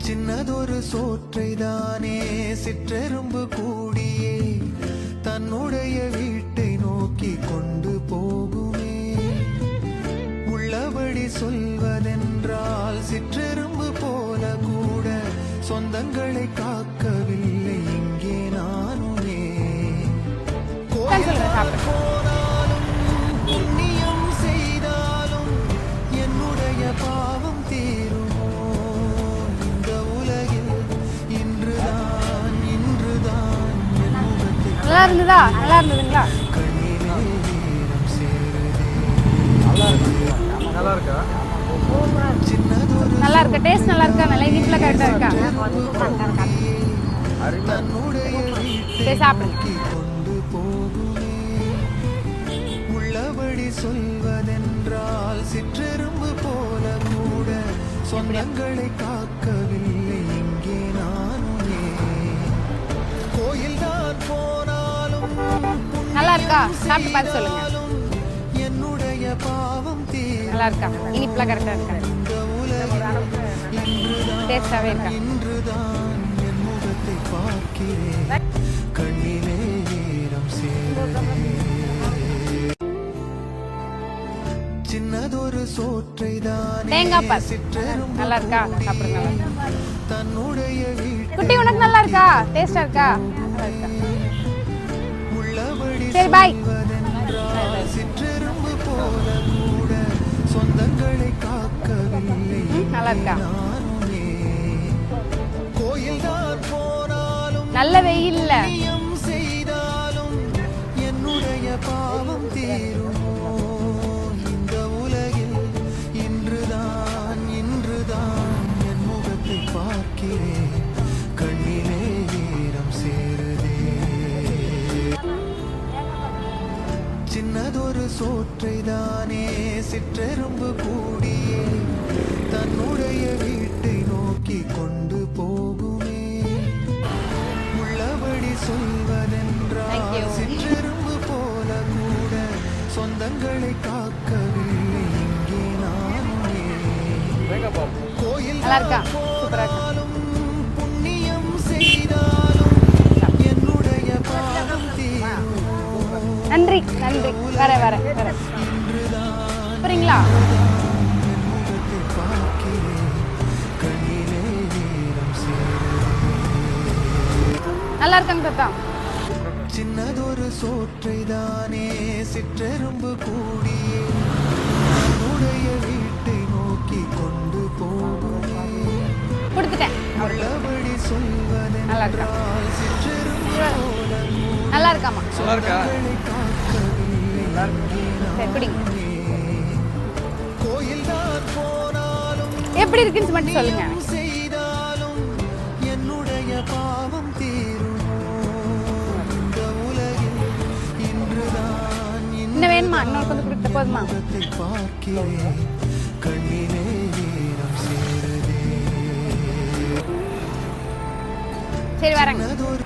சின்னதொரு சோற்றைதானே சிற்றெரும்பு கூடியே தன்னுடைய வீட்டை நோக்கி கொண்டு போகுமே. உள்ளபடி சொல்வதென்றால் சிற்றெரும்பு போல கூட சொந்தங்களை காக்கவில்லை இங்கே நானுமே. போனாலும் புண்ணியம் செய்தாலும் என்னுடைய பாவம் தீருமோ இந்த உலகில் இன்றுதான் இன்றுதான் என் முகத்தை நல்லா இருந்ததா? நல்லா இருந்ததுங்களா? கண்ணிலே வீரம் சேருதே. நல்லா இருக்கா? சின்னதொரு நல்லா இருக்கா? டேஸ்ட் நல்லா இருக்கா? நல்லா இனிப்புல கரெக்டா இருக்கா? தன்னுடைய வீட்டை சரி சாப்பிடுங்க. நோக்கி கொண்டு போகுமே. உள்ளபடி சொல்வதென்றால் சிற்றெரும்பு போல கூட சொந்தங்களை காக்கவில்லை இங்கே நானுமே. கோயில் தான் போனாலும் நல்லா இருக்கா? சாப்பிட்டு பார்த்து சொல்லுங்க. என்னுடைய பாவம் தீரும் நல்லா இருக்கா? இனிப்புல கரெக்டா இருக்கா? இந்த உலகில் டேஸ்டாவே இருக்கா? இன்றுதான் என் முகத்தை பார்க்கிறேன் கண்ணிலே ஈரம் சேருதே. சின்னதொரு சோற்றைதானே தேங்காய் பால் சிற்றெரும்பு நல்லா இருக்கா? சாப்பிடுங்க. நல்லா இருக்கா? தன்னுடைய வீட்டை குட்டி உனக்கு நல்லா இருக்கா? டேஸ்டா இருக்கா? நல்லா இருக்கா? உள்ளபடி சரி பாய். சொல்வதென்றால் சிற்றெரும்பு போல கூட சொந்தங்களை காக்கவில்லை நல்லா இருக்கா? நானுமே. கோயில் தான் போனாலும் நல்ல வெயில்ல புண்ணியம் செய்தாலும் என்னுடைய பாவம் தீருமோ இந்த உலகில் இன்றுதான் இன்றுதான் என் முகத்தை பார்க்கிறேன் கண்ணிலே ஈரம் சேருதே. சின்னதொரு சோற்றைதானே சிற்றெரும்பு கூடியே தன்னுடைய வீட்டை நோக்கி கொண்டு போகுமே. உள்ளபடி Thank சொல்வதென்றால் you. சிற்றெரும்பு போல கூட சொந்தங்களை காக்கவில்லை இங்கே நானுமே. கோயில் நல்லா இருக்கா? சூப்பரா இருக்கா? போனாலும் புண்ணியம் செய்தாலும் என்னுடைய பாவம் தீருமோ நன்றி நன்றி. வர வர வர இன்றுதான் போறீங்களா? என் முகத்தை பார்க்கிறேன் கண்ணிலே ஈரம் சேருதே. நல்லா இருக்காங்க தாத்தா? சின்னதொரு சோற்றைதானே சிற்றெரும்பு கூடியே தன்னுடைய வீட்டை நோக்கி கொண்டு போகுமே. கொடுத்துட்டேன். உள்ளபடி நல்லா இருக்கா? சொல்வதென்றால் சிற்றெரும்பு போல நல்லா இருக்காமா? நல்லா இருக்கா? சொந்தங்களை காக்கவில்லை சரி குடிங்க. கோயில் தான் போனாலும் எப்படி இருக்குன்னு மட்டும் சொல்லுங்க. செய்தாலும் என்னுடைய பாவம் தீருமோ இந்த உலகில் இன்றுதான் இன்னும் வேணுமா? இன்னொரு கொஞ்சம் கொடுத்த போதுமா? முகத்தை பார்க்கிறேன் கண்ணிலே ஈரம் சேருதே. சரி வரேங்க. சின்னதொரு